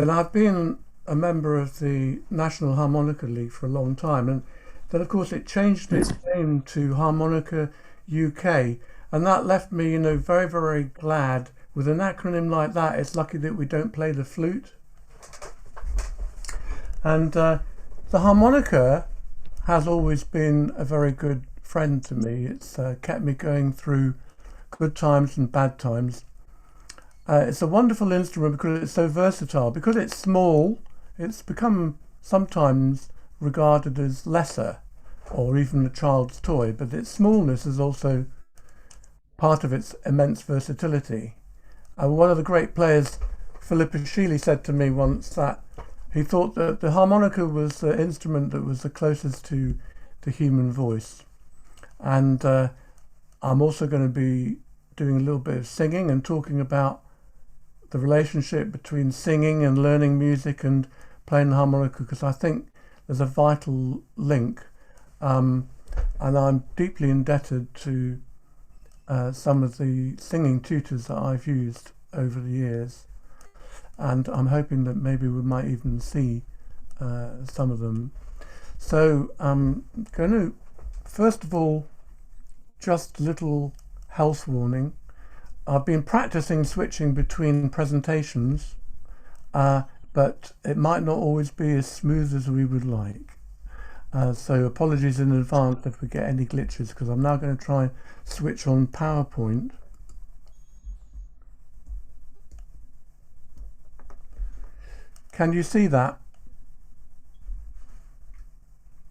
And I've been a member of the National Harmonica League for a long time, and then of course it changed its name to Harmonica UK, and that left me, very, very glad. With an acronym like that, it's lucky that we don't play the flute. And the harmonica has always been a very good friend to me. It's kept me going through good times and bad times. It's a wonderful instrument because it's so versatile. Because it's small, it's become sometimes regarded as lesser or even a child's toy, but its smallness is also part of its immense versatility. And one of the great players, Philip Ashili, said to me once that he thought that the harmonica was the instrument that was the closest to the human voice. And I'm also going to be doing a little bit of singing and talking about the relationship between singing and learning music and playing the harmonica, because I think there's a vital link. And I'm deeply indebted to some of the singing tutors that I've used over the years. And I'm hoping that maybe we might even see some of them. So I'm going to, first of all, just a little health warning. I've been practicing switching between presentations, but it might not always be as smooth as we would like. So apologies in advance if we get any glitches, because I'm now going to try and switch on PowerPoint. Can you see that?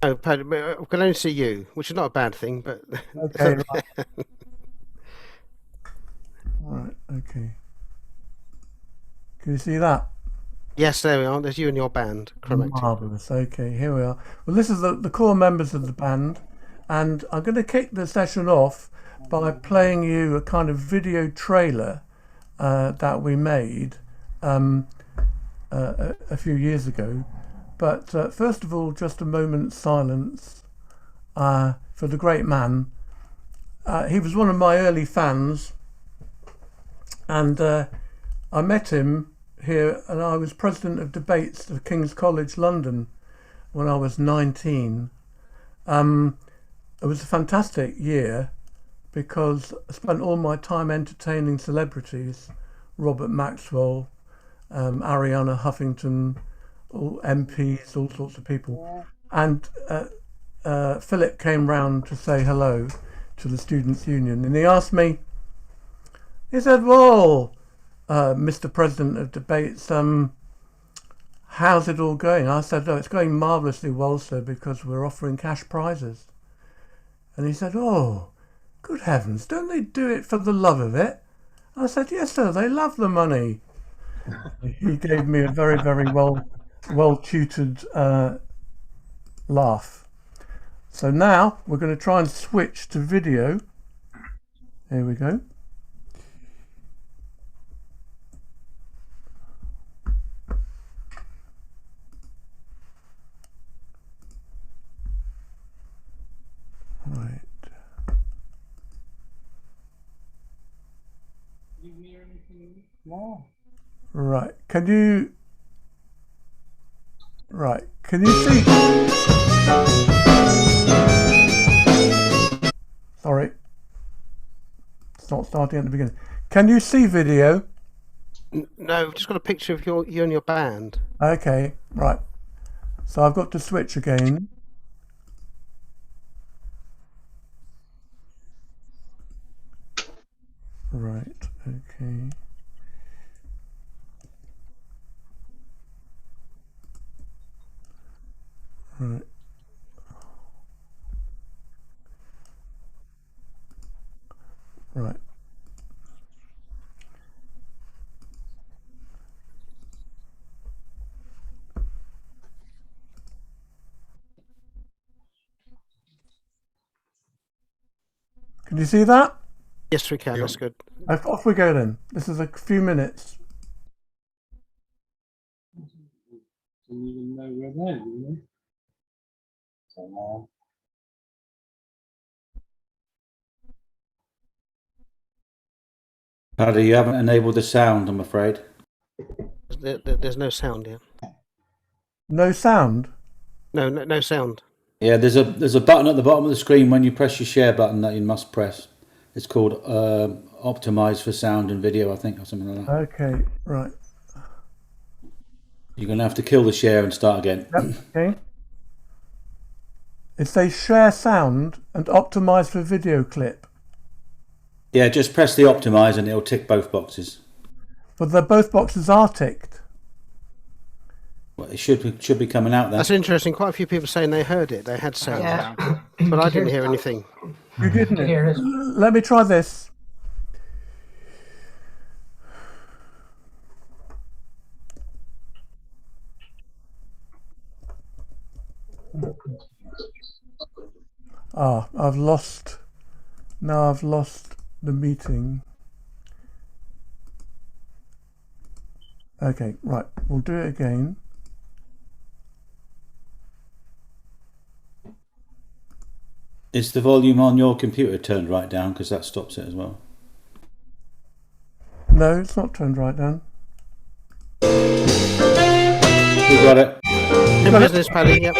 No, Paddy, I can only see you, which is not a bad thing, but Okay, right. Right, okay. Can you see that? Yes, there we are. There's you and your band, Chromactiv. Marvellous. Okay, here we are. Well, this is the core members of the band, and I'm going to kick the session off by playing you a kind of video trailer that we made a few years ago. But first of all, just a moment's silence for the great man. He was one of my early fans, and I met him here, and I was president of debates at King's College London when I was 19. It was a fantastic year because I spent all my time entertaining celebrities, Robert Maxwell, Ariana Huffington, all MPs, all sorts of people. And Philip came round to say hello to the Students' Union, and he asked me, he said, well, Mr. President of Debates, how's it all going? I said, oh, it's going marvellously well, sir, because we're offering cash prizes. And he said, oh, good heavens, don't they do it for the love of it? I said, yes, sir, they love the money. He gave me a very, very well tutored laugh. So now we're going to try and switch to video. Here we go. Right. Right. Can you see? Sorry. It's not starting at the beginning. Can you see video? No, we've just got a picture of you and your band. Okay, right. So I've got to switch again. Right, okay. Right. Right. Can you see that? Yes, we can. That's good. Off we go then. This is a few minutes. Don't even know we're there, really. So, Paddy, you haven't enabled the sound, I'm afraid. there's no sound here. No sound? No sound. Yeah, there's a button at the bottom of the screen when you press your share button that you must press. It's called optimize for sound and video, I think, or something like that. Okay, right. You're going to have to kill the share and start again. Yep, okay. It says share sound and optimize for video clip. Yeah, just press the optimize and it'll tick both boxes. But both boxes are ticked. Well, it should be coming out then. That's interesting. Quite a few people saying they heard it. They had sound. Yeah. But I didn't hear anything. You didn't hear it? Let me try this. I've lost the meeting. Okay, right, we'll do it again. Is the volume on your computer turned right down? Because that stops it as well. No, it's not turned right down. We got it. In business, Paddy, yep.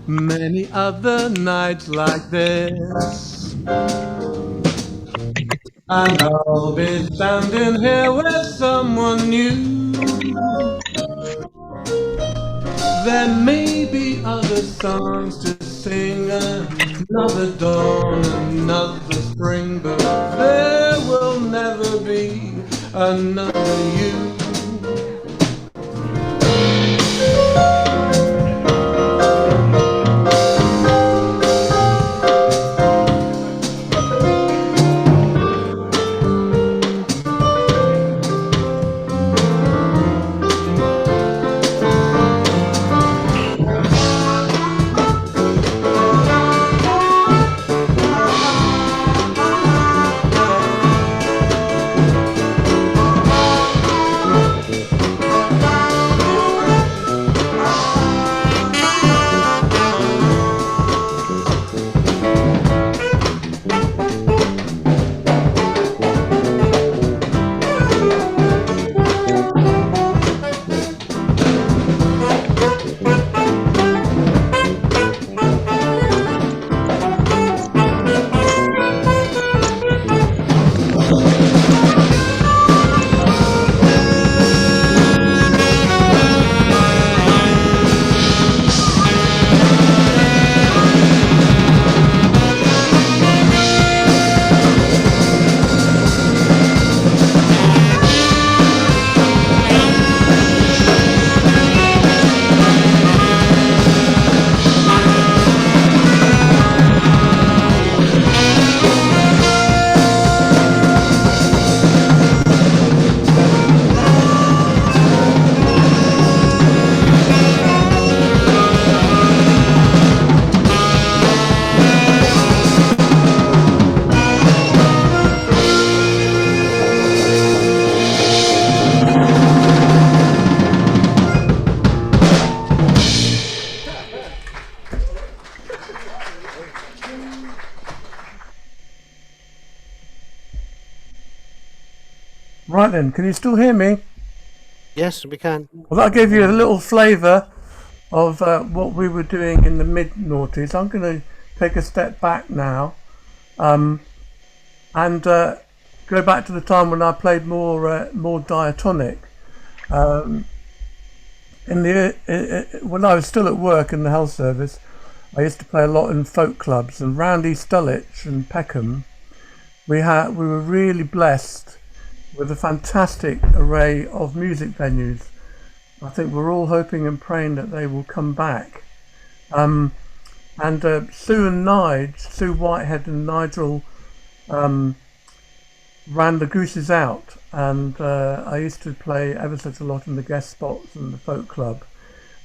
Many other nights like this, and I'll be standing here with someone new. There may be other songs to sing, another dawn, another spring, but there will never be another you. Right then, can you still hear me? Yes, we can. Well, that gave you a little flavour of what we were doing in the mid-noughties. I'm going to take a step back now and go back to the time when I played more diatonic. When I was still at work in the health service, I used to play a lot in folk clubs, and round East Dulwich and Peckham, we were really blessed with a fantastic array of music venues. I think we're all hoping and praying that they will come back. And Sue Whitehead and Nigel ran the Gooses Out, and I used to play ever such a lot in the guest spots and the folk club.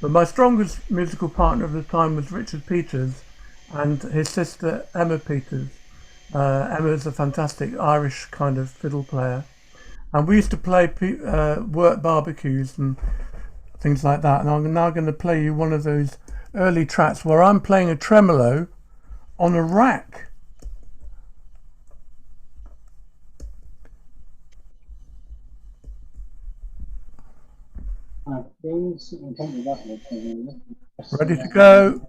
But my strongest musical partner of the time was Richard Peters and his sister Emma Peters. Emma's a fantastic Irish kind of fiddle player, and we used to play work barbecues and things like that. And I'm now going to play you one of those early tracks where I'm playing a tremolo on a rack. Ready to go?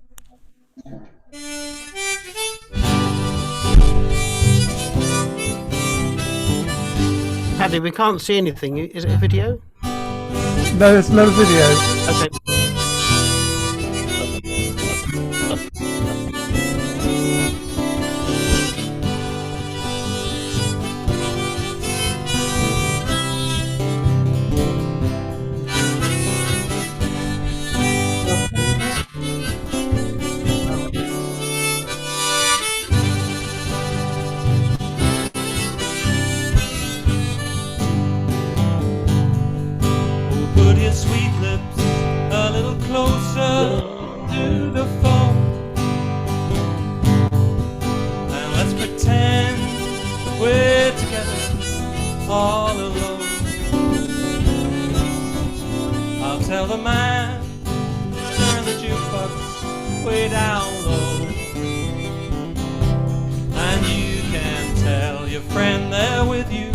Paddy, we can't see anything. Is it a video? No, there's no video. Okay. Sweet lips a little closer to the phone, and let's pretend we're together all alone. I'll tell the man to turn the jukebox way down low, and you can tell your friend there with you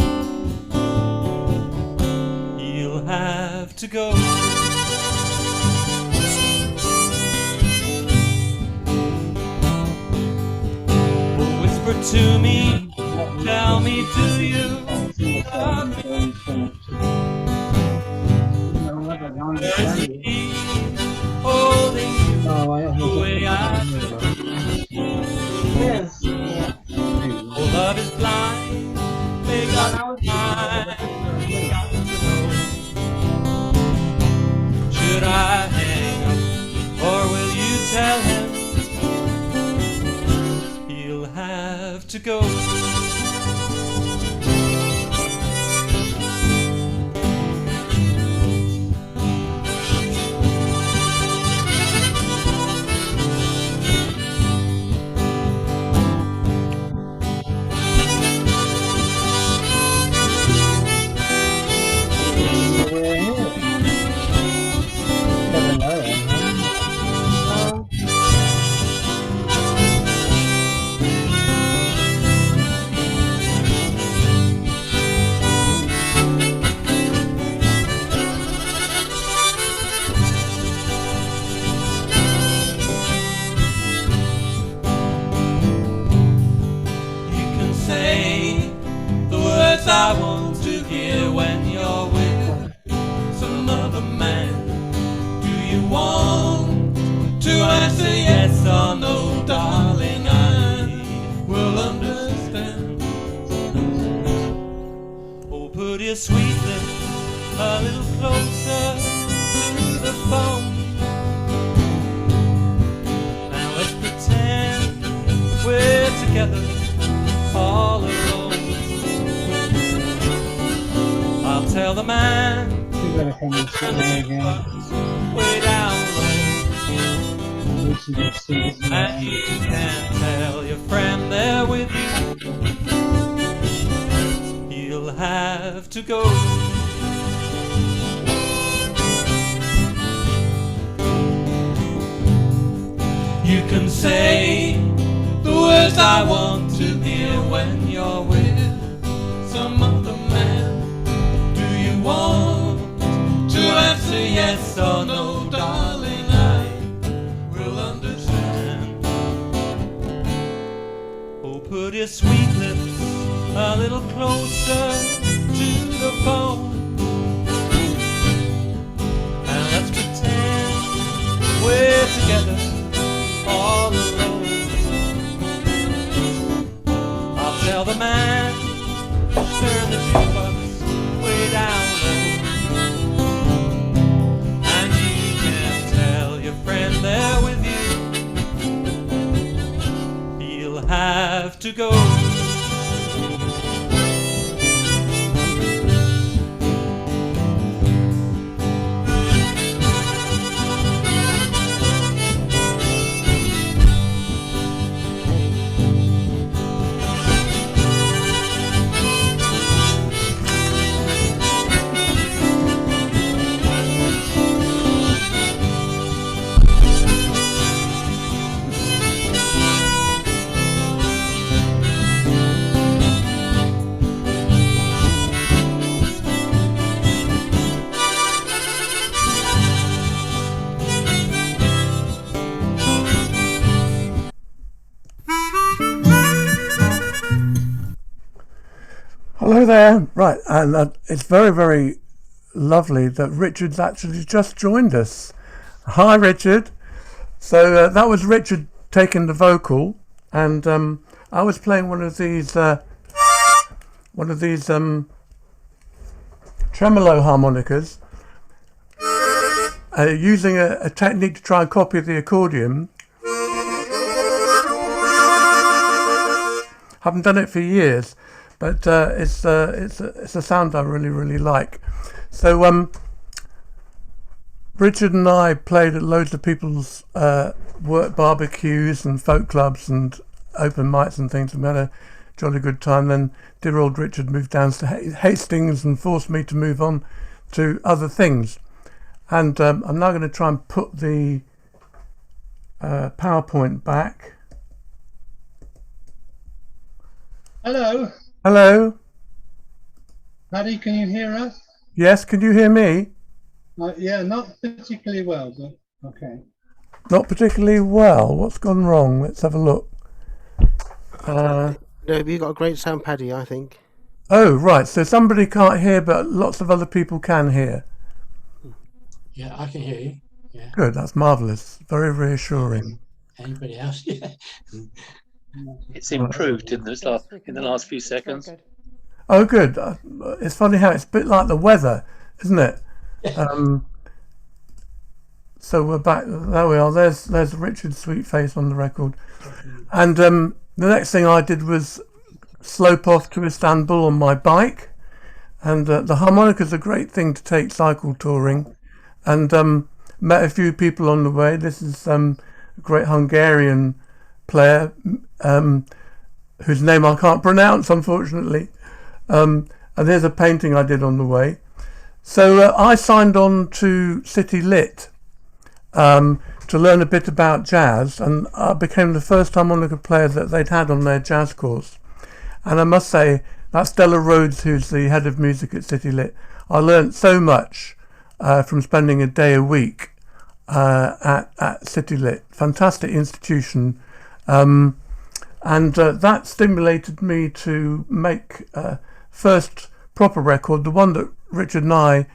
you'll have to go. Oh, whisper to me, tell me, do you love me? There's me holding you the way I do. Oh, love is blind, make up mind. Should I hang up, or will you tell him he'll have to go? I want to hear when you're with some other man. Do you want to answer yes or no, darling? I will understand. Oh, put your sweet lips a little closer to the phone, and let's pretend we're together all alone. I'll tell the man way down low, and you can tell your friend there with you he'll have to go. You can say the words I want to hear when you're with some other man. yes or no, darling, I will understand. Oh, put your sweet lips a little closer to the phone, and let's pretend we're together all alone. I'll tell the man, turn the jukebox way down low, and you can tell your friend there with you, he'll have to go. Hello there. Right, and it's very, very lovely that Richard's actually just joined us. Hi, Richard. So that was Richard taking the vocal, and I was playing one of these tremolo harmonicas, using a technique to try and copy the accordion. Haven't done it for years, but it's a sound I really, really like. So Richard and I played at loads of people's work barbecues and folk clubs and open mics and things, and we had a jolly good time. Then dear old Richard moved down to Hastings and forced me to move on to other things. And I'm now going to try and put the PowerPoint back. Hello, Hello. Paddy, can you hear us? Yes, can you hear me? Yeah, not particularly well, but okay. Not particularly well. What's gone wrong? Let's have a look. No, you got a great sound, Paddy, I think. Oh, right. So somebody can't hear, but lots of other people can hear. Yeah, I can hear you. Yeah. Good. That's marvellous. Very reassuring. Anybody else? Yeah. It's improved in the last few seconds. Oh, good. It's funny how it's a bit like the weather, isn't it? So we're back. There we are. There's Richard's sweet face on the record. And the next thing I did was slope off to Istanbul on my bike. And the harmonica's a great thing to take cycle touring. And met a few people on the way. This is a great Hungarian player whose name I can't pronounce, unfortunately. And there's a painting I did on the way. So I signed on to City Lit to learn a bit about jazz, and I became the first harmonica player that they'd had on their jazz course. And I must say, that's Stella Rhodes, who's the head of music at City Lit. I learnt so much from spending a day a week at City Lit. Fantastic institution. And that stimulated me to make first proper record, the one that Richard and I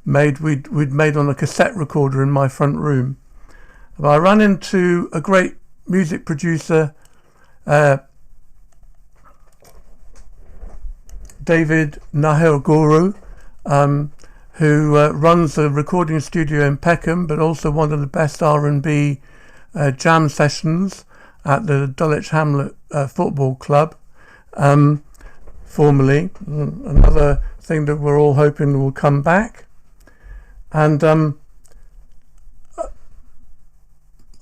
made. We'd made on a cassette recorder in my front room. But I ran into a great music producer, David Nahel-Guru, who runs a recording studio in Peckham, but also one of the best R&B jam sessions at the Dulwich Hamlet Football Club, formerly. Another thing that we're all hoping will come back. And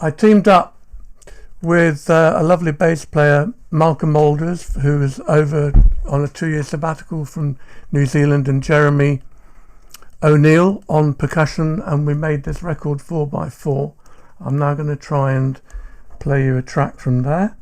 I teamed up with a lovely bass player, Malcolm Alders, who was over on a 2-year sabbatical from New Zealand, and Jeremy O'Neill on percussion, and we made this record 4x4. I'm now going to try and play you a track from there.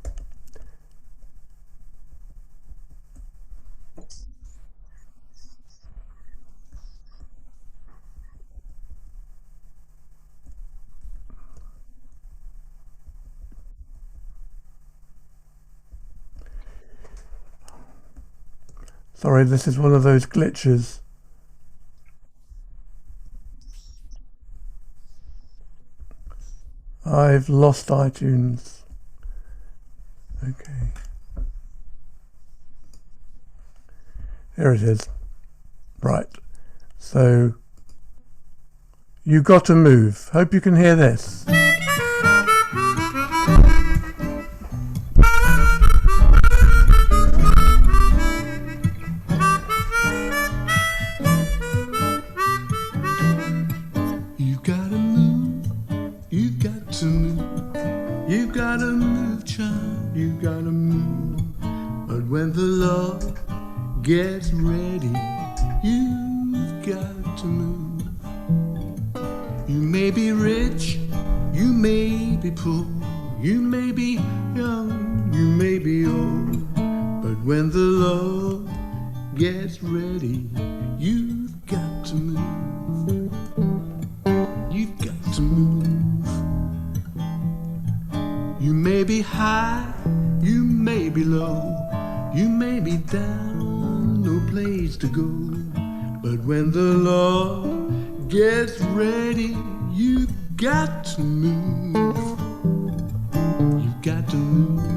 Sorry, this is one of those glitches. I've lost iTunes. Okay. Here it is. Right. So, You Gotta Move. Hope you can hear this. You've gotta move, you've got to move, you've gotta move, child, you've gotta move. But when the Lord gets ready, you've got to move. You may be rich, you may be poor, you may be young, you may be old. But when the Lord gets ready, you've got to move. You've got to move. You may be high, you may be low, you may be down, no place to go. But when the Lord gets ready, you've got to move. You've got to move.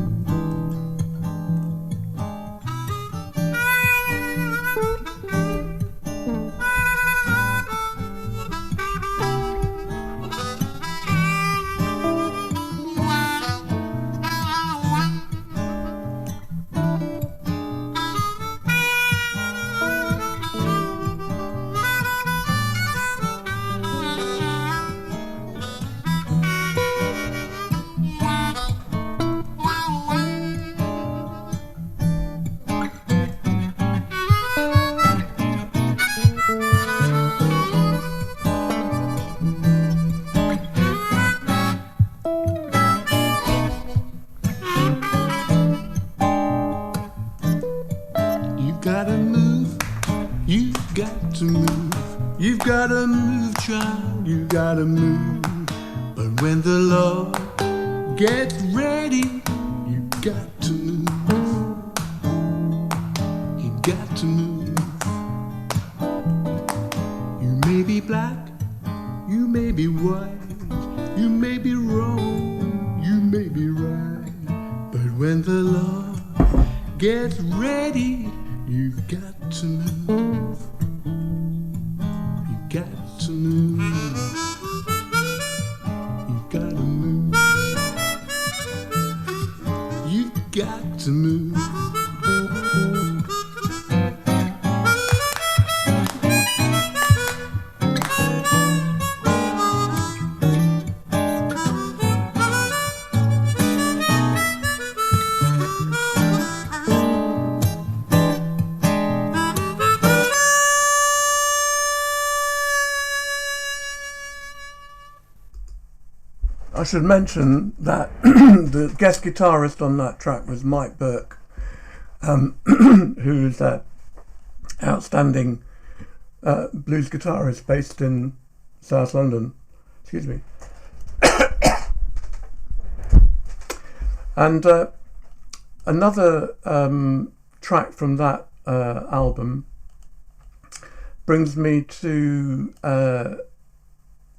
You've gotta move, you've got to move. You've gotta move, child, you've gotta move. But when the Lord gets ready, you've got to move. You've got to move. You may be black, you may be white, you may be wrong, you may be right. But when the Lord gets ready, you've got to move. You've got to move. You've got to move. You've got to move. I should mention that the guest guitarist on that track was Mike Burke, who's an outstanding blues guitarist based in South London. Excuse me. And another track from that album brings me to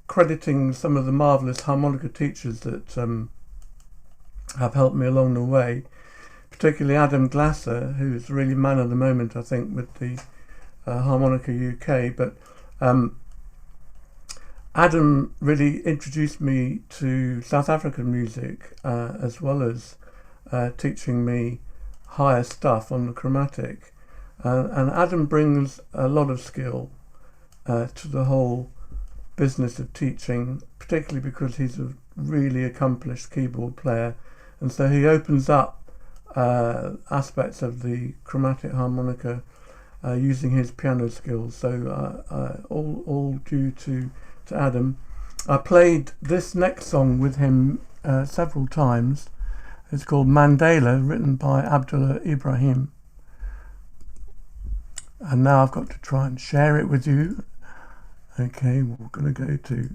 crediting some of the marvellous harmonica teachers that have helped me along the way, particularly Adam Glasser, who's really man of the moment, I think, with the Harmonica UK. But Adam really introduced me to South African music, as well as teaching me higher stuff on the chromatic. And Adam brings a lot of skill to the whole business of teaching, particularly because he's a really accomplished keyboard player, and so he opens up aspects of the chromatic harmonica using his piano skills. So all due to Adam. I played this next song with him several times. It's called Mandela, written by Abdullah Ibrahim, and now I've got to try and share it with you. Okay, we're going to go to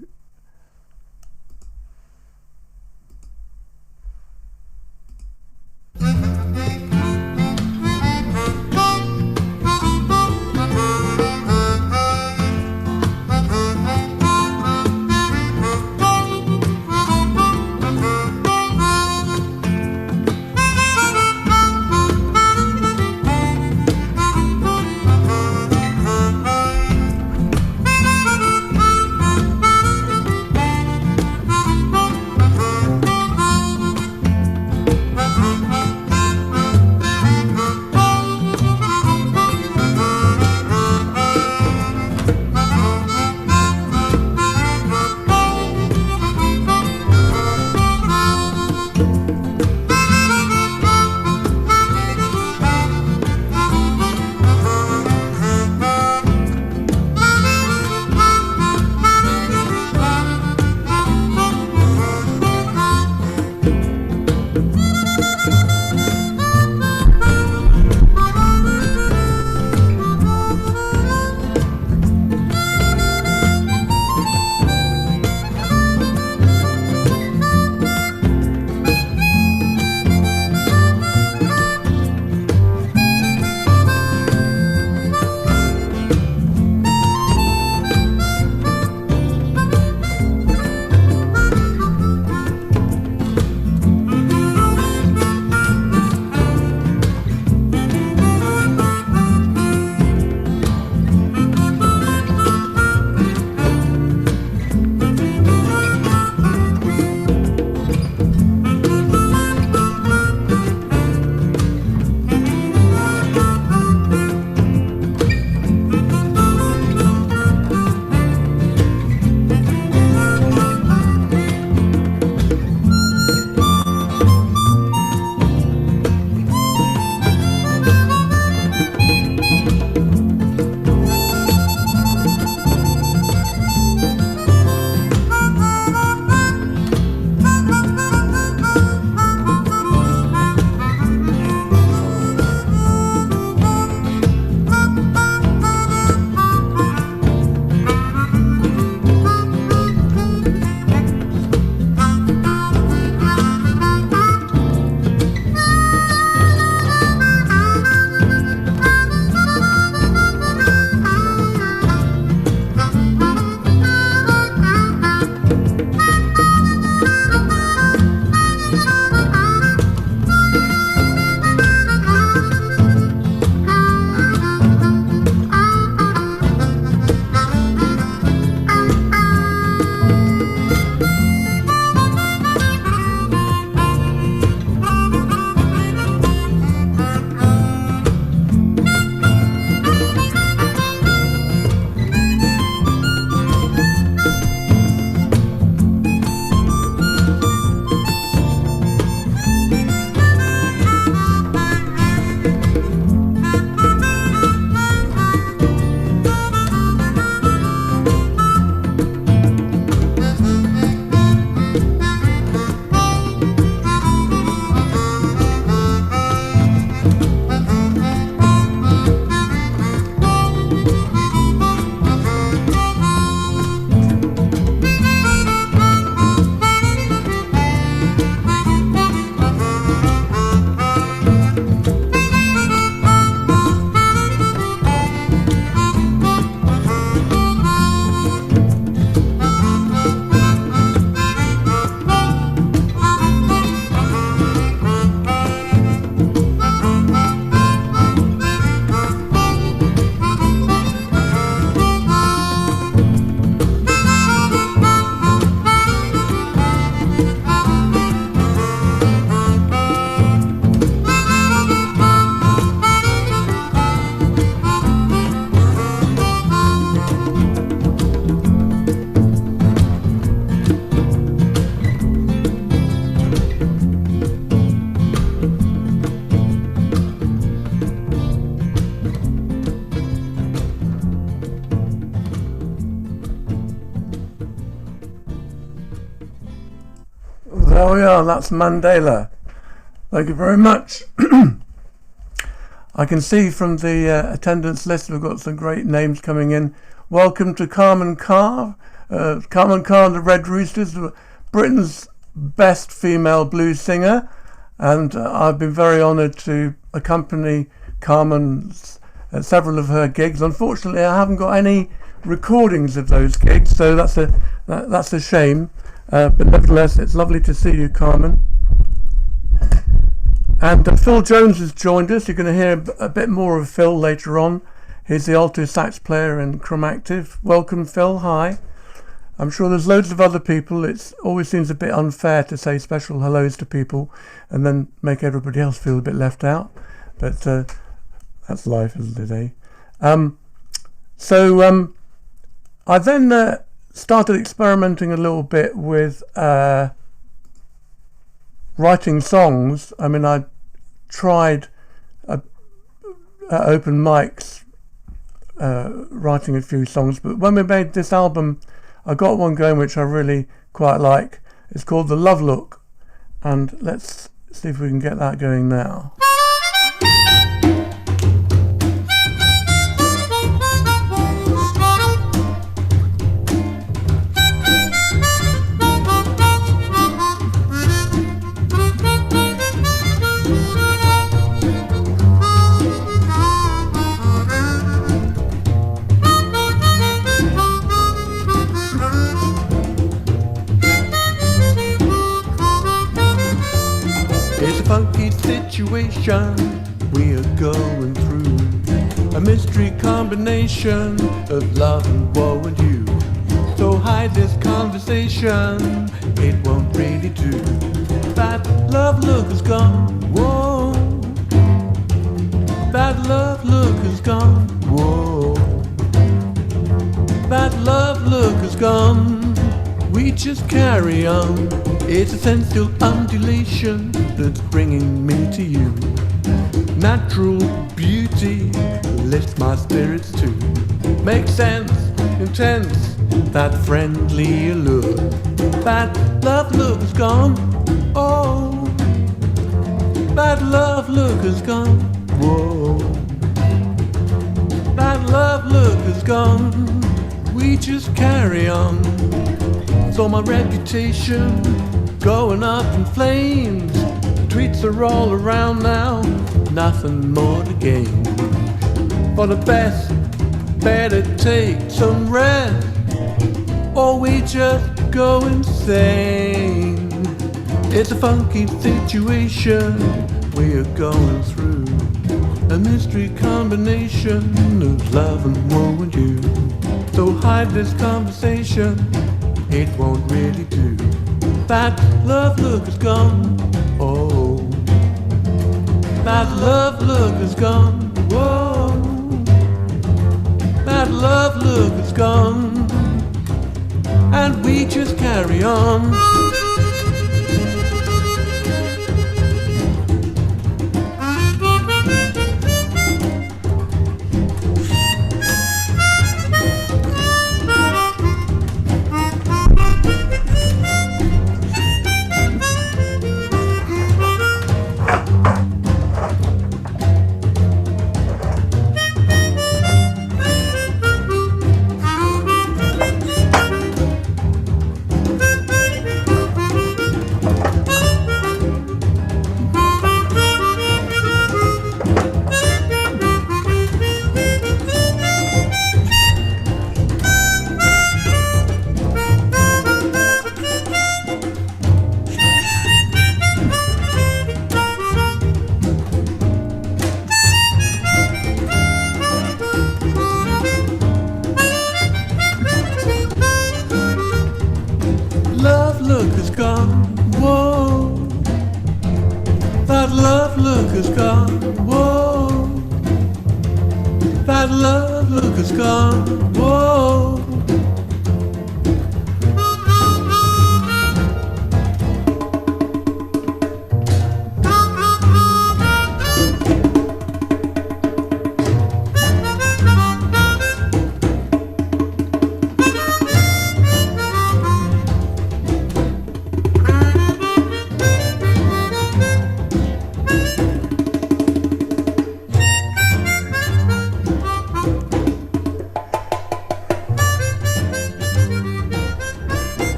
There we are, that's Mandela. Thank you very much. I can see from the attendance list we've got some great names coming in. Welcome to Carmen Carr. Carmen Carr and the Red Roosters, Britain's best female blues singer. And I've been very honoured to accompany Carmen's several of her gigs. Unfortunately, I haven't got any recordings of those gigs, so that's a shame. But nevertheless, it's lovely to see you, Carmen. And Phil Jones has joined us. You're going to hear a bit more of Phil later on. He's the alto sax player in Chromactiv. Welcome, Phil. Hi. I'm sure there's loads of other people. It always seems a bit unfair to say special hellos to people and then make everybody else feel a bit left out. But that's life, isn't it, eh? So I then started experimenting a little bit with writing songs. I mean, I tried at open mics writing a few songs, but when we made this album, I got one going which I really quite like. It's called The Love Look, and let's see if we can get that going now. Funky situation we are going through, a mystery combination of love and woe and you. So hide this conversation, it won't really do. That love look is gone, whoa. That love look is gone, whoa. That love look is gone, we just carry on. It's essential undulation that's bringing me to you. Natural beauty lifts my spirits too. Makes sense, intense, that friendly allure. That love look is gone, oh. That love look is gone, whoa. That love look is gone, we just carry on. So my reputation going up in flames. Tweets are all around now, nothing more to gain. For the best, better take some rest, or we just go insane. It's a funky situation we are going through, a mystery combination of love and woe and you. So hide this conversation, it won't really do. That love look is gone, oh. That love look is gone, whoa. That love look is gone, and we just carry on.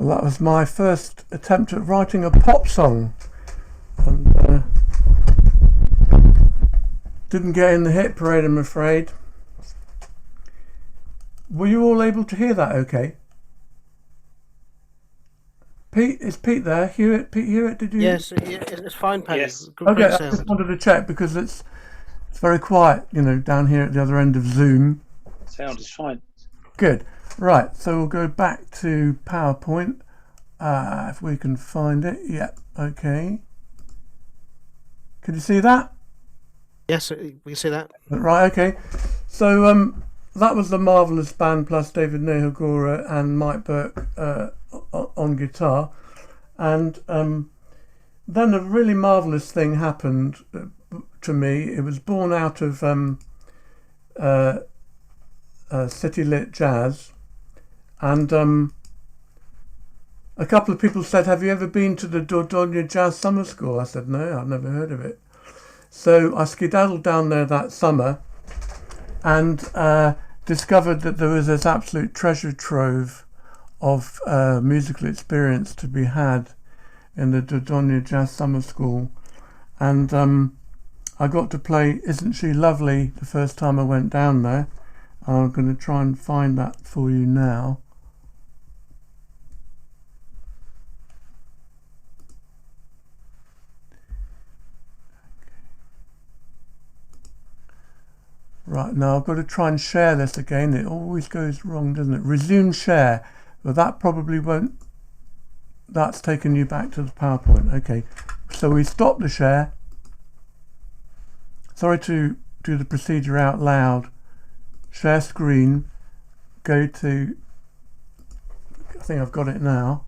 Well, that was my first attempt at writing a pop song, and didn't get in the hit parade, I'm afraid. Were you all able to hear that okay? Pete, is Pete there? Hear it? Pete, hear it? Did you? Yes, it's fine, Paddy. Yes. Good, Okay, great I sound. just wanted to check because it's very quiet, you know, down here at the other end of Zoom. Sound is fine. Good. Right, so we'll go back to PowerPoint. If we can find it. Yep, okay. Can you see that? Yes, we can see that. Right, okay. So that was the Marvellous Band plus David Nehogora and Mike Burke on guitar. And then a really marvellous thing happened to me. It was born out of City Lit Jazz. And a couple of people said, have you ever been to the Dordogne Jazz Summer School? I said, no, I've never heard of it. So I skedaddled down there that summer and discovered that there was this absolute treasure trove of musical experience to be had in the Dordogne Jazz Summer School. And I got to play Isn't She Lovely the first time I went down there. I'm going to try and find that for you now. Right, now I've got to try and share this again. It always goes wrong, doesn't it? Resume share. But that probably won't. That's taken you back to the PowerPoint. Okay, so we stop the share. Sorry to do the procedure out loud. Share screen. Go to. I think I've got it now.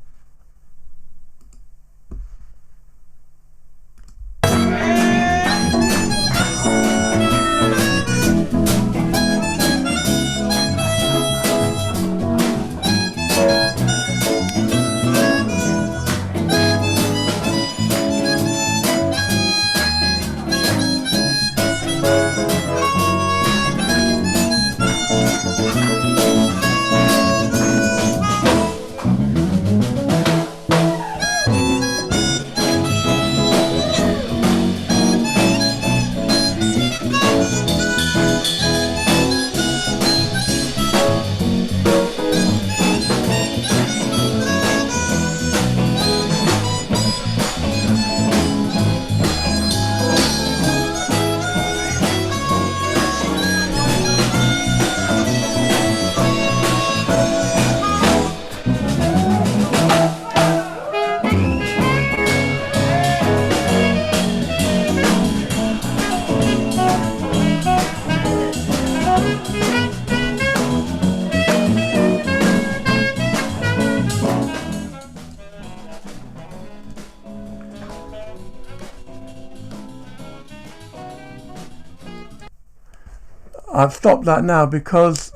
I've stopped that now because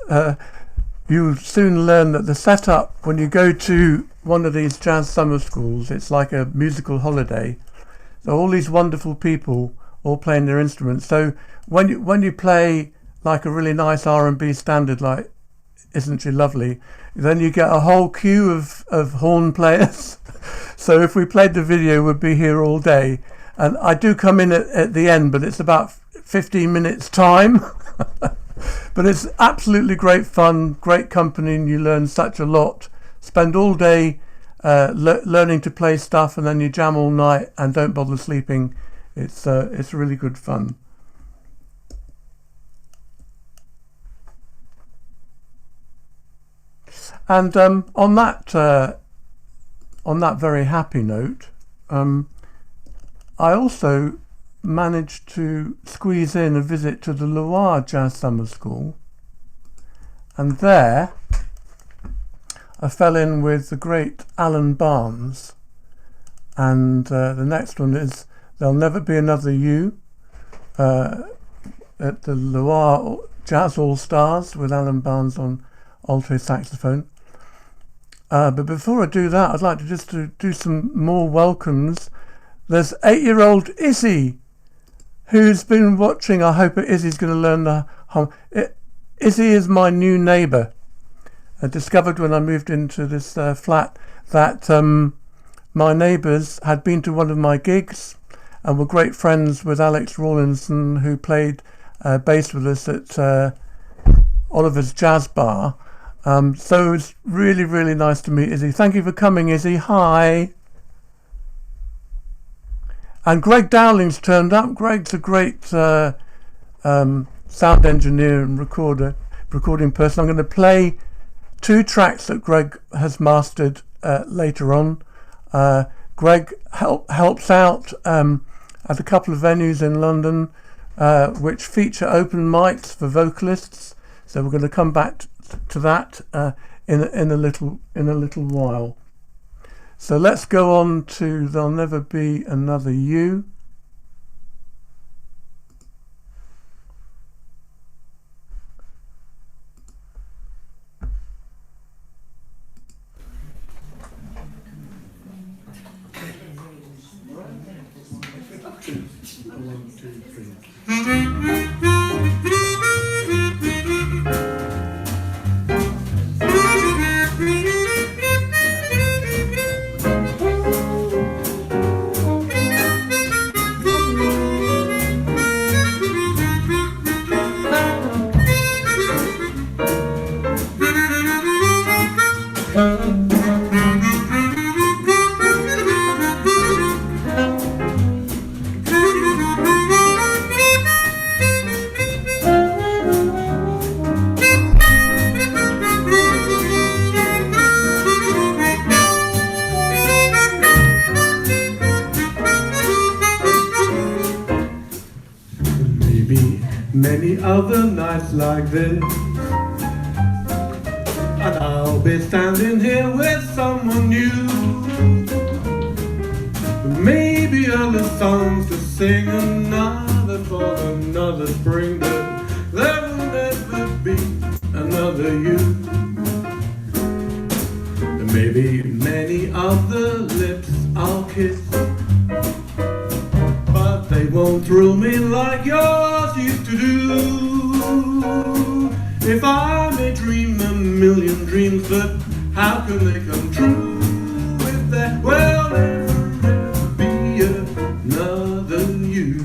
you soon learn that the setup when you go to one of these jazz summer schools, it's like a musical holiday. So all these wonderful people all playing their instruments. So when you play like a really nice R&B standard like Isn't She Lovely, then you get a whole queue of horn players. So if we played the video, we'd be here all day. And I do come in at the end, but it's about 15 minutes time. But it's absolutely great fun, great company, and you learn such a lot. Spend all day learning to play stuff, and then you jam all night and don't bother sleeping. It's really good fun. And on that very happy note, I also managed to squeeze in a visit to the Loire Jazz Summer School, and there I fell in with the great Alan Barnes, and the next one is There'll Never Be Another You at the Loire Jazz All Stars with Alan Barnes on alto saxophone. But before I do that, I'd like to just do some more welcomes. There's 8-year-old Izzy, who's been watching. I hope Izzy's going to learn Izzy is my new neighbour. discovered when I moved into this flat that my neighbours had been to one of my gigs and were great friends with Alex Rawlinson, who played bass with us at Oliver's Jazz Bar. So it was really, really nice to meet Izzy. Thank you for coming, Izzy. Hi. And Greg Dowling's turned up. Greg's a great sound engineer and recording person. I'm going to play 2 tracks that Greg has mastered later on. Greg helps out at a couple of venues in London which feature open mics for vocalists. So we're going to come back to that in a little while. So let's go on to There'll Never Be Another You. Many other nights like this, and I'll be standing here with someone new. Maybe other songs to sing, another for another spring, but there will never be another you. And maybe many other lips I'll kiss, but they won't thrill me like yours used to do. If I may dream a million dreams, but how can they come true if there will never be another you?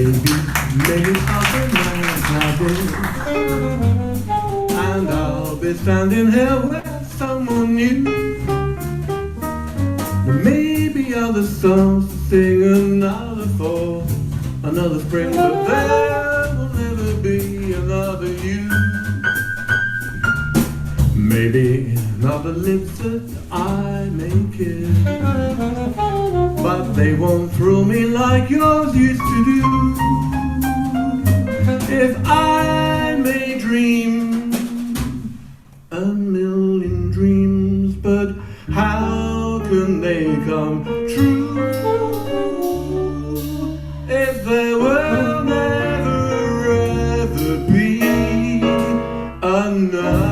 maybe I'll be nice and I'll be standing here with someone new. Maybe other songs to sing, another fall, another spring, but there will never be another you. Maybe not the lips that I may kiss, but they won't thrill me like yours used to do. If I may dream a million dreams, but how can they come true if there will never ever be another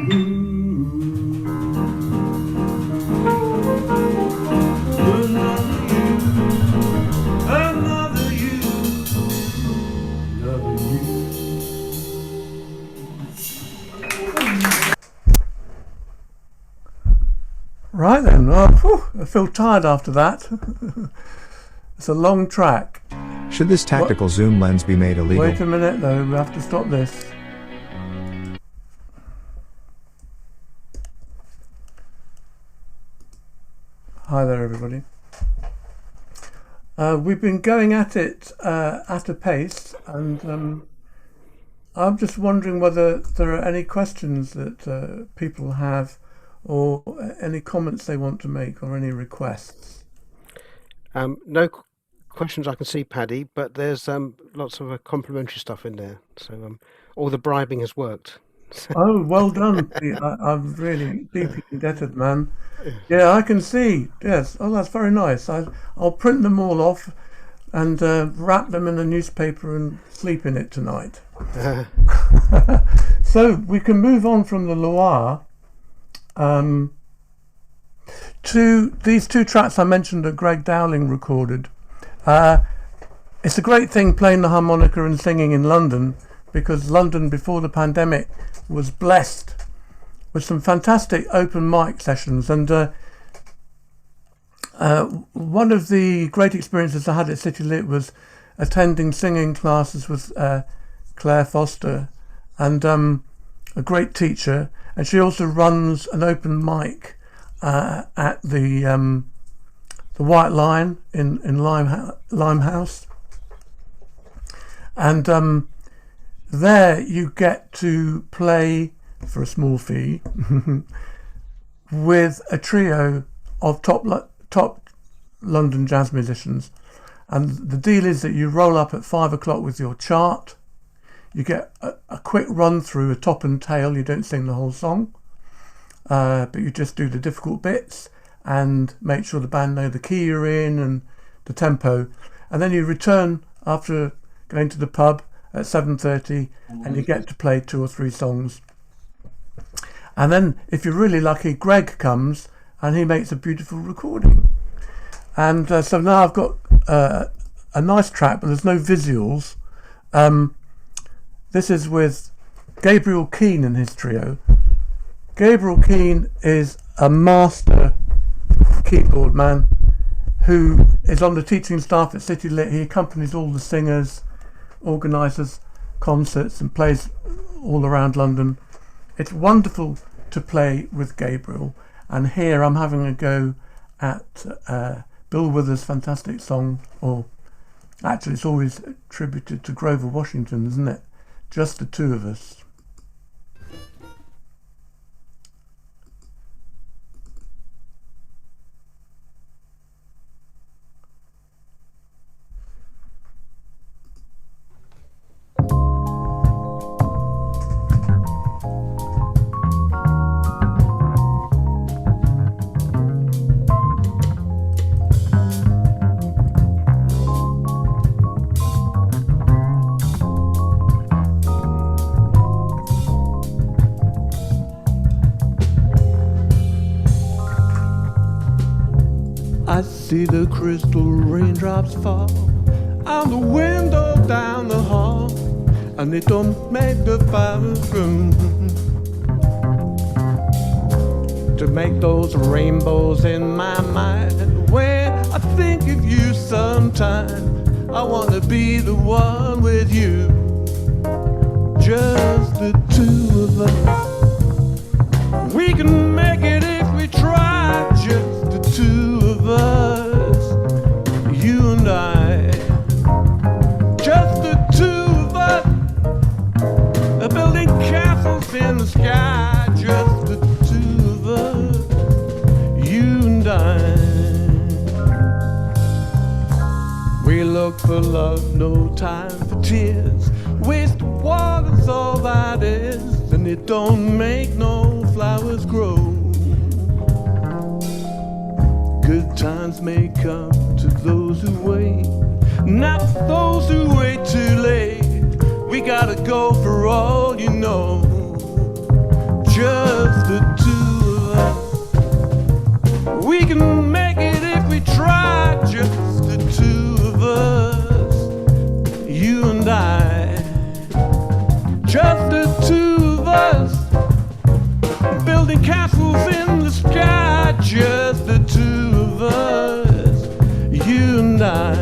you? Another you, another you. Right then, oh, I feel tired after that. It's a long track. Should this tactical zoom lens be made illegal? Wait a minute though, we have to stop this. Hi there everybody. We've been going at it at a pace, and I'm just wondering whether there are any questions that people have, or any comments they want to make, or any requests. No questions I can see, Paddy, but there's lots of complimentary stuff in there. So all the bribing has worked. Oh, well done. I'm really deeply indebted, man. Yeah, I can see. Yes. Oh, that's very nice. I'll print them all off and wrap them in a newspaper and sleep in it tonight. So we can move on from the Loire to these two tracks I mentioned that Greg Dowling recorded. It's a great thing playing the harmonica and singing in London, because London before the pandemic was blessed with some fantastic open mic sessions, and one of the great experiences I had at City Lit was attending singing classes with Claire Foster, and a great teacher, and she also runs an open mic at the White Lion in Limehouse, and there you get to play for a small fee with a trio of top London jazz musicians, and the deal is that you roll up at 5 o'clock with your chart. You get a quick run through a top and tail. You don't sing the whole song, but you just do the difficult bits and make sure the band know the key you're in and the tempo, and then you return after going to the pub at 7:30, and you get to play 2 or 3 songs. And then if you're really lucky, Greg comes and he makes a beautiful recording. And so now I've got a nice track, but there's no visuals. This is with Gabriel Keane and his trio. Gabriel Keane is a master keyboard man who is on the teaching staff at City Lit. He accompanies all the singers, organises concerts and plays all around London. It's wonderful to play with Gabriel, and here I'm having a go at Bill Withers' fantastic song, or actually it's always attributed to Grover Washington, isn't it? Just the Two of Us. I see the crystal raindrops fall on the window down the hall, and it don't make the flowers bloom to make those rainbows in my mind. When I think of you sometime. I wanna be the one with you, just the two of us. We can make it if we try, just the two of us, you and I. Just the two of us, building castles in the sky, just the two of us, you and I. We look for love, no time for tears. Wasted water's all that is, and it don't make no flowers grow. Good times may come to those who wait, not those who wait too late. We gotta go for all you know, just the two of us. We can make it if we try, just the two of us, you and I. Just the two of us, building castles in the sky, just the two of us, you and I.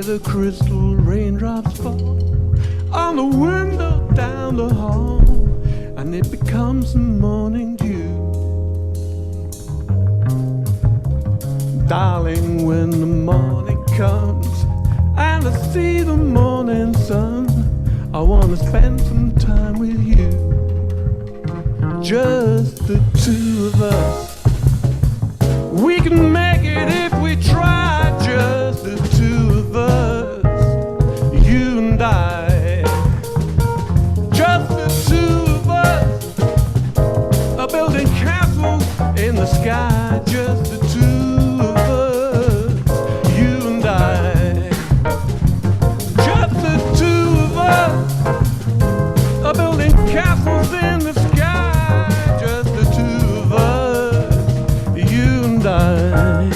The crystal raindrops fall on the window down the hall, and it becomes the morning dew. Darling, when the morning comes and I see the morning sun, I wanna spend some time with you, just the two of us. We can make it if we try, just the two of us, you and I. Just the two of us, are building castles in the sky, just the two of us, you and I. Just the two of us, are building castles in the sky, just the two of us, you and I.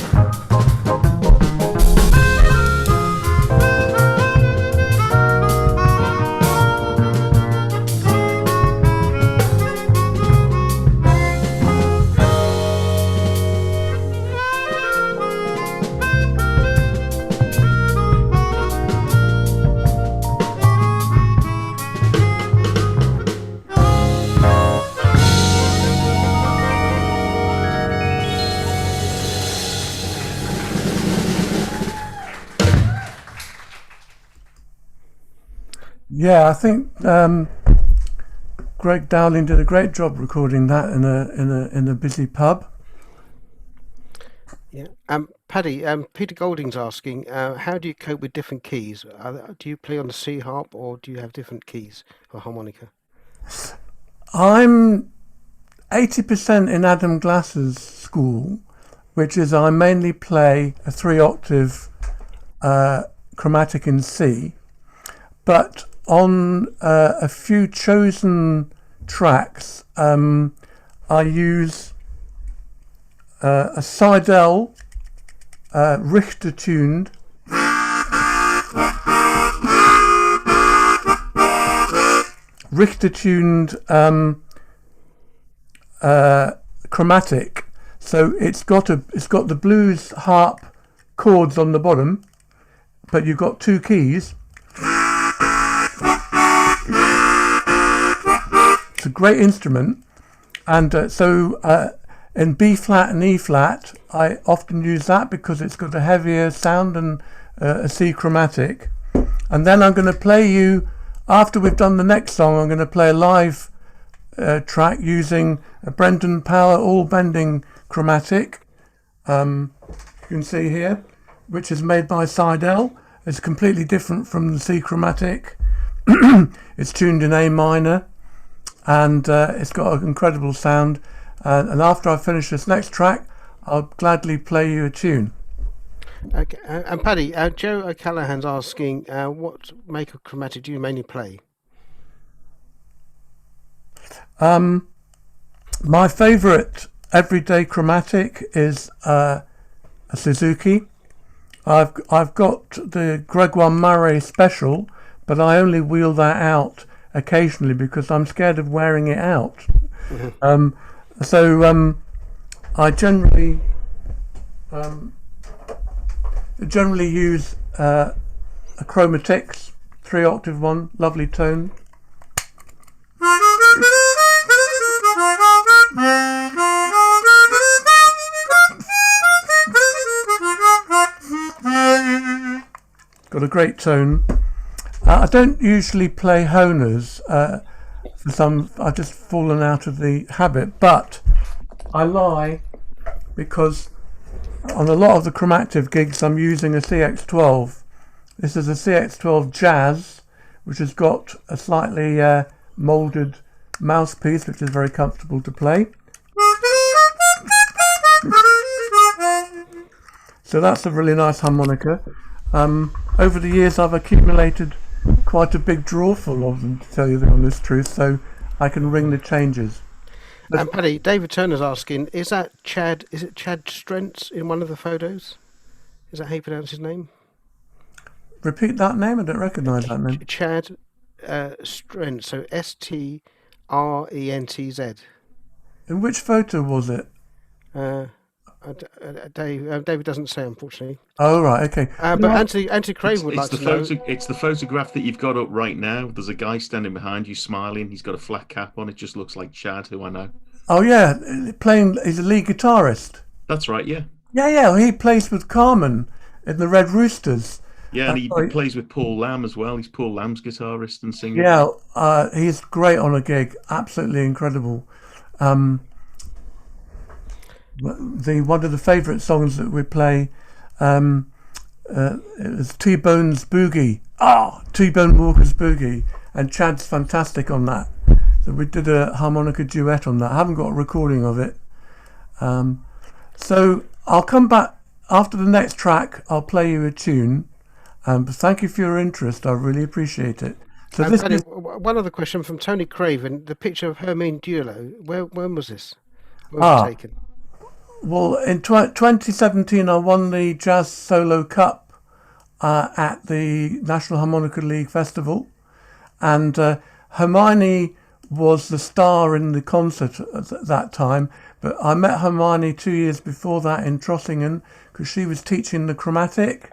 Yeah, I think Greg Dowling did a great job recording that in a busy pub. Yeah. Paddy, Peter Golding's asking, how do you cope with different keys? Do you play on the C harp or do you have different keys for harmonica? I'm 80% in Adam Glass's school, which is I mainly play a 3-octave chromatic in C, but on a few chosen tracks, I use a Seidel Richter tuned chromatic. So it's got the blues harp chords on the bottom, but you've got 2 keys. It's a great instrument, and so in B flat and E flat, I often use that because it's got a heavier sound than a C chromatic. And then I'm going to play you, after we've done the next song, I'm going to play a live track using a Brendan Power all bending chromatic. You can see here, which is made by Seidel. It's completely different from the C chromatic. It's tuned in A minor, and it's got an incredible sound. And after I finish this next track, I'll gladly play you a tune. Okay. And Paddy, Joe O'Callaghan's asking, what make of chromatic do you mainly play? My favourite everyday chromatic is a Suzuki. I've got the Gregoire Murray Special, but I only wheel that out occasionally because I'm scared of wearing it out. Mm-hmm. So I generally use a Chromatics 3-octave one, lovely tone. Got a great tone. I don't usually play Honers. For some, I've just fallen out of the habit, but I lie because on a lot of the Chromactiv gigs I'm using a CX12. This is a CX12 Jazz, which has got a slightly moulded mouthpiece, which is very comfortable to play. So that's a really nice harmonica. Over the years I've accumulated quite a big drawer full of them, to tell you the honest truth, so I can ring the changes. And Paddy, David Turner's asking, is it Chad Strentz in one of the photos? Is that how you pronounce his name? Repeat that name, I don't recognise that name. Chad Strentz, so Strentz. In which photo was it? David doesn't say, unfortunately. Oh, right, okay. But Anthony Crave would like to know. It's the photograph that you've got up right now. There's a guy standing behind you smiling. He's got a flat cap on. It just looks like Chad, who I know. Oh, yeah, he's a lead guitarist. That's right, yeah. Yeah, he plays with Carmen in the Red Roosters. Yeah, and he plays with Paul Lamb as well. He's Paul Lamb's guitarist and singer. Yeah, he's great on a gig. Absolutely incredible. One of the favourite songs that we play, it was T-Bone's Boogie. T-Bone Walker's Boogie, and Chad's fantastic on that. So we did a harmonica duet on that. I haven't got a recording of it. So I'll come back after the next track. I'll play you a tune. But thank you for your interest. I really appreciate it. So one other question from Tony Craven. The picture of Hermine Dulo. When was this? When was it taken? Well, in 2017, I won the Jazz Solo Cup at the National Harmonica League Festival, and Hermione was the star in the concert at that time. But I met Hermione 2 years before that in Trossingen because she was teaching the chromatic,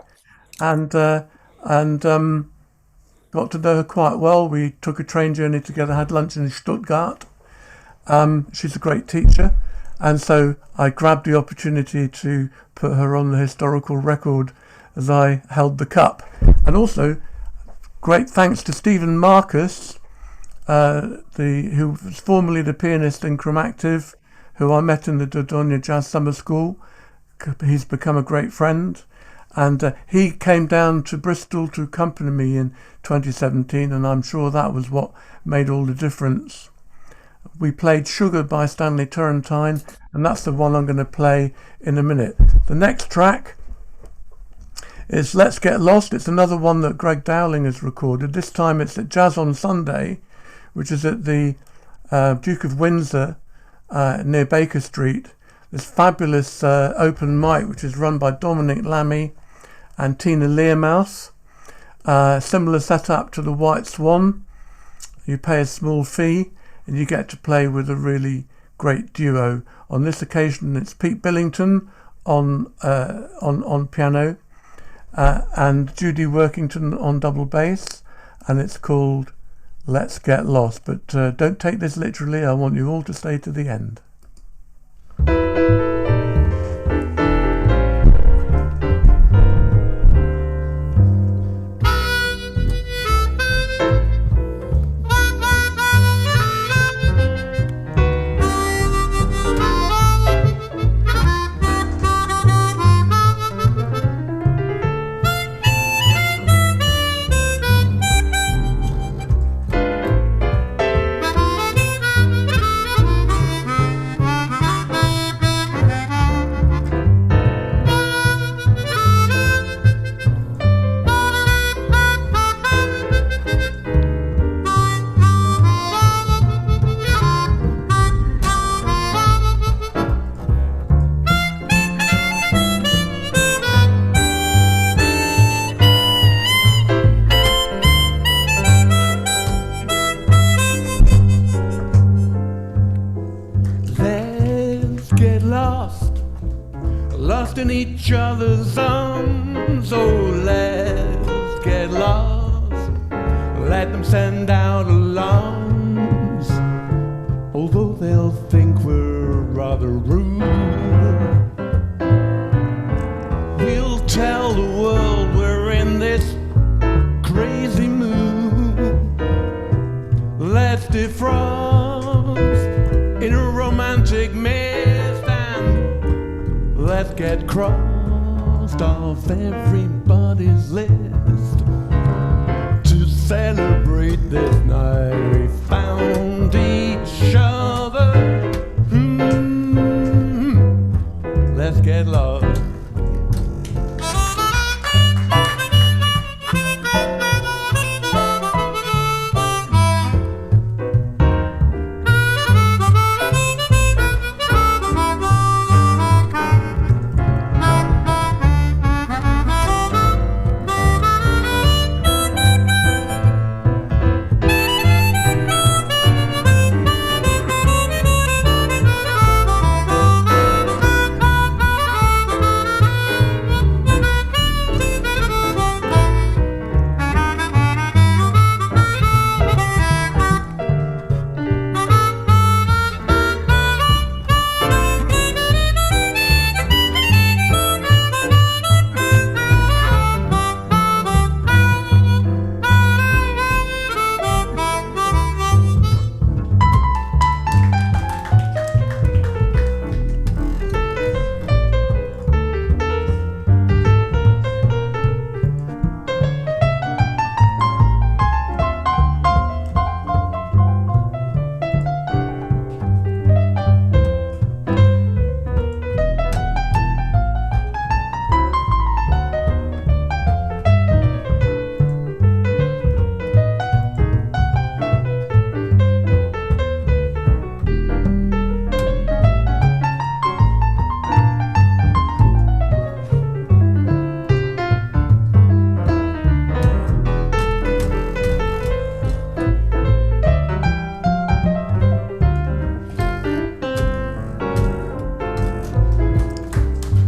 and got to know her quite well. We took a train journey together, had lunch in Stuttgart. She's a great teacher. And so I grabbed the opportunity to put her on the historical record as I held the cup. And also, great thanks to Stephen Marcus, who was formerly the pianist in Chromactiv, who I met in the Dordogne Jazz Summer School. He's become a great friend, and he came down to Bristol to accompany me in 2017, and I'm sure that was what made all the difference. We played Sugar by Stanley Turrentine, and that's the one I'm going to play in a minute. The next track is Let's Get Lost. It's another one that Greg Dowling has recorded. This time it's at Jazz on Sunday, which is at the Duke of Windsor near Baker Street. This fabulous open mic, which is run by Dominic Lammy and Tina Learmouse. Similar setup to the White Swan. You pay a small fee and you get to play with a really great duo. On this occasion, it's Pete Billington on piano and Judy Workington on double bass, and it's called Let's Get Lost. But don't take this literally. I want you all to stay to the end. Lost in each other's arms. Oh, let's get lost. Let them send out alarms, although they'll think we're rather rude. We'll tell the world we're in this crazy mood. Let's defrost in a romantic mist, and let's get crossed off everybody's list. To celebrate this night we found each other. Let's get lost.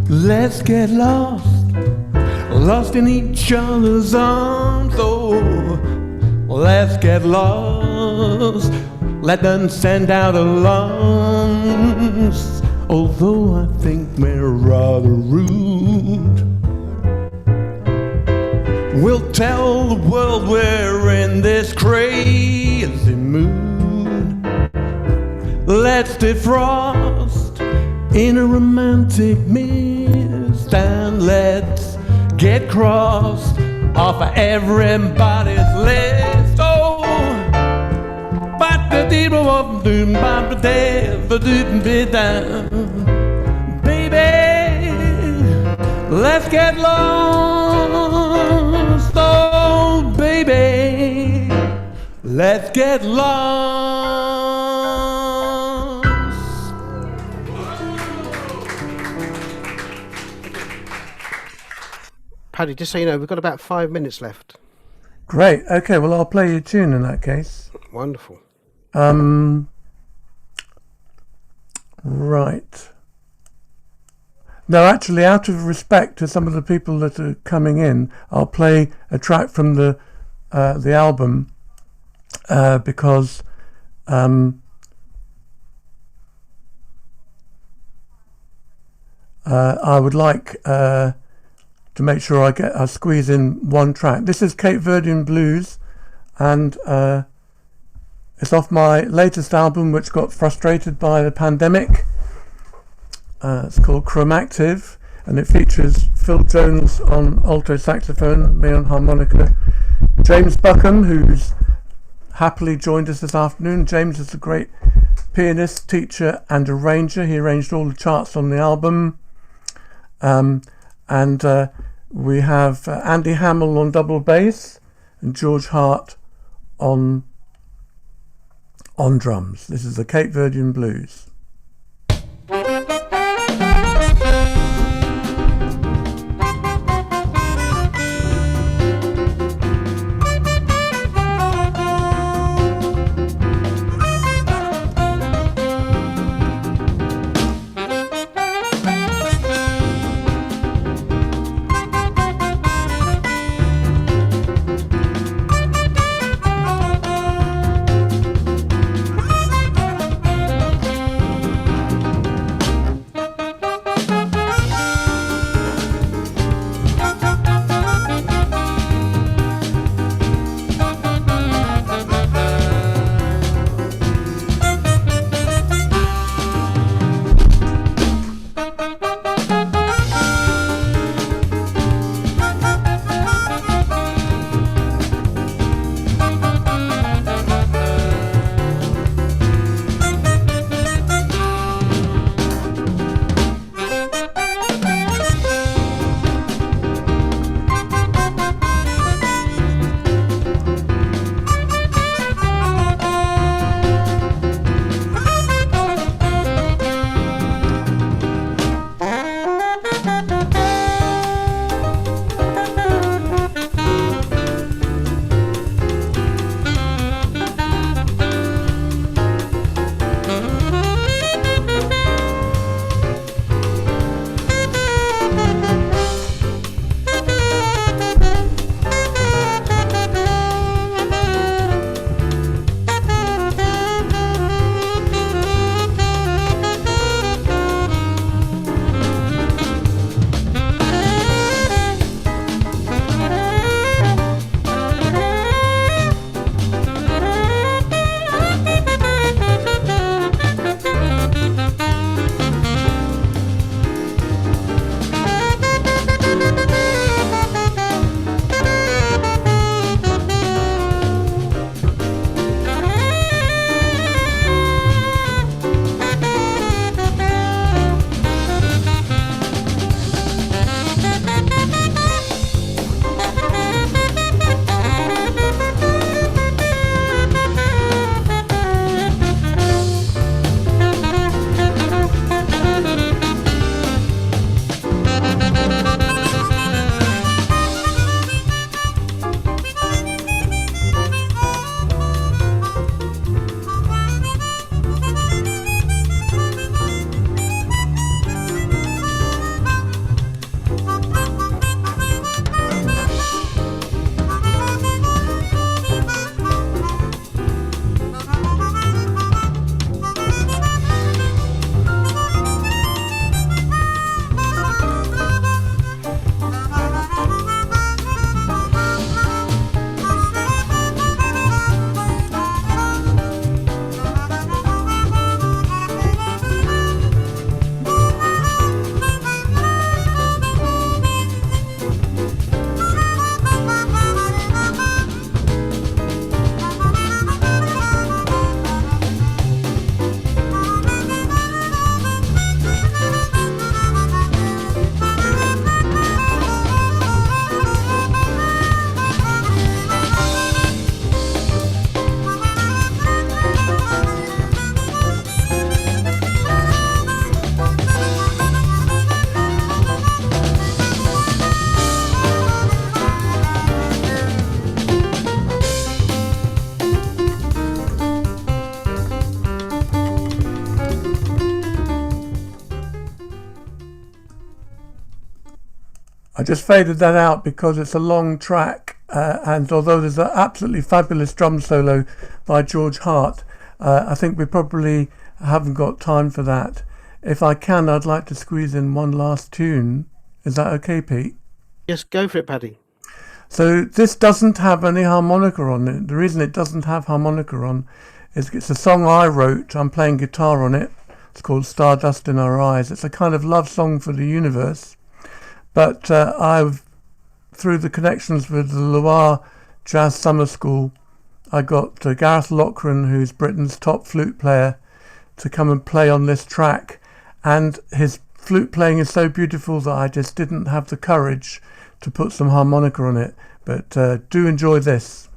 Let's get lost, lost in each other's arms. Oh, let's get lost. Let them send out alarms, although I think we're rather rude. We'll tell the world we're in this crazy mood. Let's defrost in a romantic mist, and let's get crossed off of everybody's list. Oh, but the deeper of doom, but the day for doom be down. Baby, let's get lost. Oh, baby, let's get lost. Paddy, just so you know, we've got about 5 minutes left. Great. Okay, well, I'll play you a tune in that case. Wonderful. Right. No, actually, out of respect to some of the people that are coming in, I'll play a track from the album because I would like to make sure I squeeze in one track. This is Cape Verdean Blues, and it's off my latest album, which got frustrated by the pandemic. It's called Chromactiv, and it features Phil Jones on alto saxophone, me on harmonica, James Buckham, who's happily joined us this afternoon. James is a great pianist, teacher and arranger. He arranged all the charts on the album. And we have Andy Hamill on double bass and George Hart on drums. This is the Cape Verdean Blues. just faded that out because it's a long track, and although there's an absolutely fabulous drum solo by George Hart, I think we probably haven't got time for that. If I can, I'd like to squeeze in one last tune. Is that okay, Pete? Yes, go for it, Paddy. So this doesn't have any harmonica on it. The reason it doesn't have harmonica on is it's a song I wrote. I'm playing guitar on it. It's called Stardust in Our Eyes. It's a kind of love song for the universe. But I've, through the connections with the Loire Jazz Summer School, I got Gareth Loughran, who's Britain's top flute player, to come and play on this track. And his flute playing is so beautiful that I just didn't have the courage to put some harmonica on it. But do enjoy this.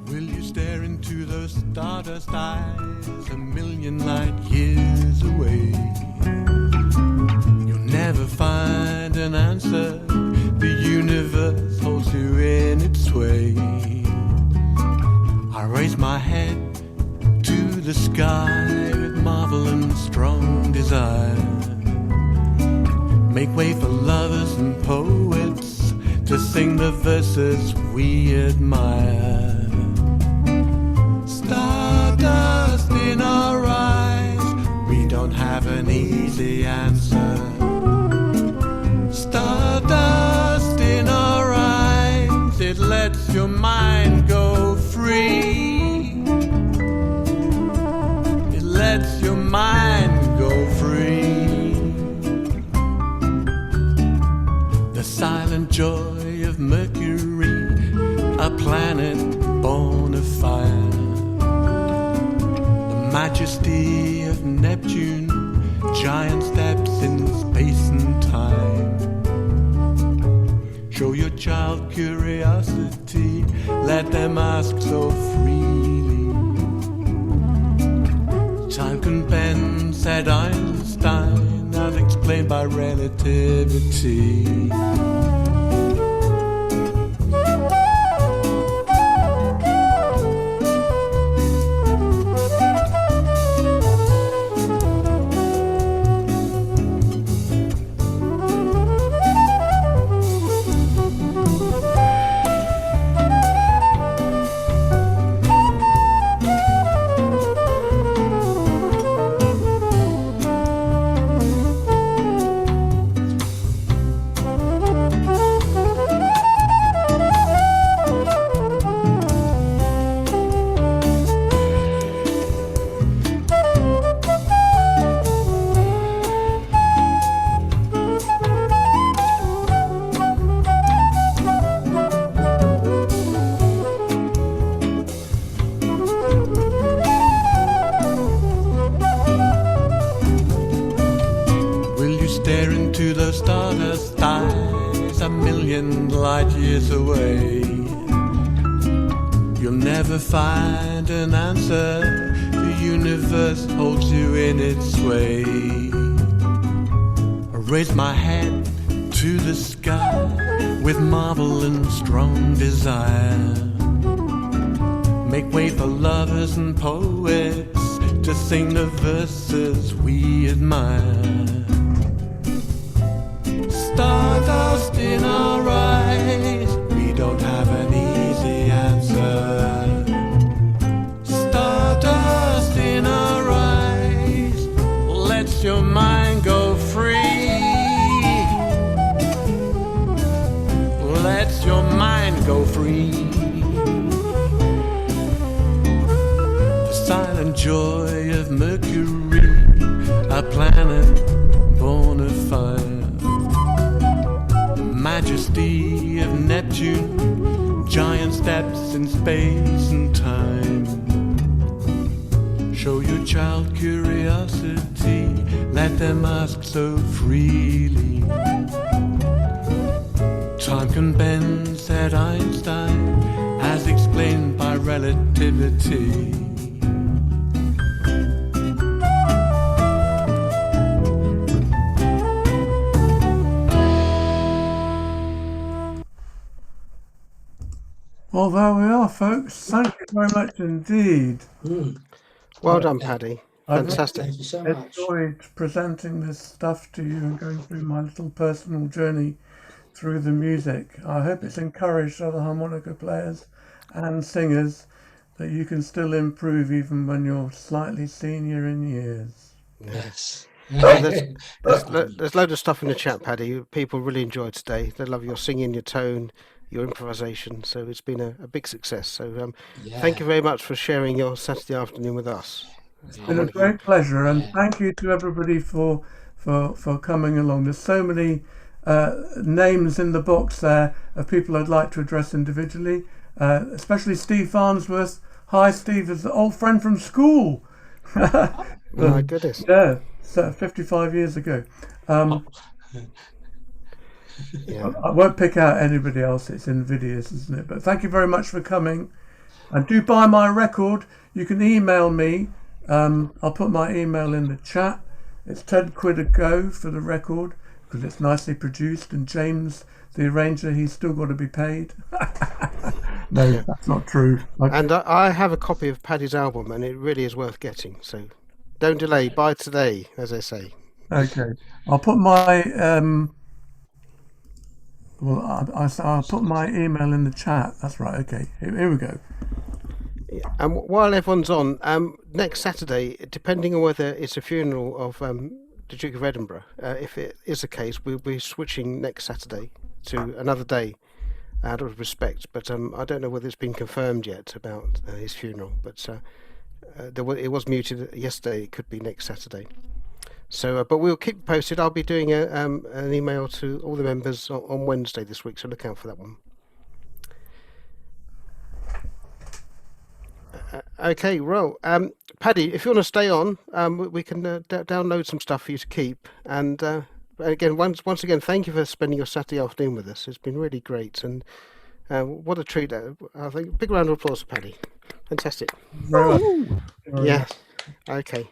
Will you stare into those stardust eyes a million light years away? You'll never find an answer. The universe holds you in its sway. I raise my head to the sky with marvel and strong desire. Make way for lovers and poets to sing the verses we admire. Stardust in our eyes, we don't have an easy answer. Stardust in our eyes, it lets your mind go free. It lets your mind go free. The silent joy of Mercury, a planet born of fire. The majesty of Neptune, giant steps in space and time. Show your child curiosity, let them ask so freely. Time can bend, said Einstein, as explained by relativity. Find an answer, the universe holds you in its sway. I raise my head to the sky with marvel and strong desire. Make way for lovers and poets to sing the verses we admire. Stardust in our eyes, we don't have an easy answer. Stardust in our eyes, lets your mind go free. Lets your mind go free. The silent joy of Mercury, a planet born of fire. The majesty of Neptune, giant steps in space and time. Show your child curiosity, let them ask so freely. Time can bend, said Einstein, as explained by relativity. Well, there we are, folks. Thank you very much indeed. Well done, Paddy. Fantastic. Thank you so I much. enjoyed presenting this stuff to you and going through my little personal journey through the music. I hope it's encouraged other harmonica players and singers that you can still improve even when you're slightly senior in years. Yes. There's loads of stuff in the chat, Paddy. People really enjoyed today. They love your singing, your tone, your improvisation. So it's been a big success. So thank you very much for sharing your Saturday afternoon with us. It's been a great pleasure, and thank you to everybody for coming along. There's so many names in the box there of people I'd like to address individually, especially Steve Farnsworth. Hi, Steve, is an old friend from school. My goodness. Yeah, so 55 years ago. Yeah. I won't pick out anybody else. It's invidious, isn't it? But thank you very much for coming. And do buy my record. You can email me. I'll put my email in the chat. It's £10 a go for the record because it's nicely produced. And James, the arranger, he's still got to be paid. No, that's not true. And I have a copy of Paddy's album, and it really is worth getting. So don't delay. Buy today, as they say. Okay. I'll put my I'll put my email in the chat. That's right. Okay. Here we go. And while everyone's on, next Saturday, depending on whether it's a funeral of the Duke of Edinburgh, if it is the case, we'll be switching next Saturday to another day out of respect. But I don't know whether it's been confirmed yet about his funeral. But it was muted yesterday. It could be next Saturday. So, but we'll keep posted. I'll be doing an email to all the members on Wednesday this week, so look out for that one. Okay, well, Paddy, if you want to stay on, we can download some stuff for you to keep. And again, once again, thank you for spending your Saturday afternoon with us. It's been really great, and what a treat! I think big round of applause for Paddy. Fantastic. Very much. Yeah. Okay.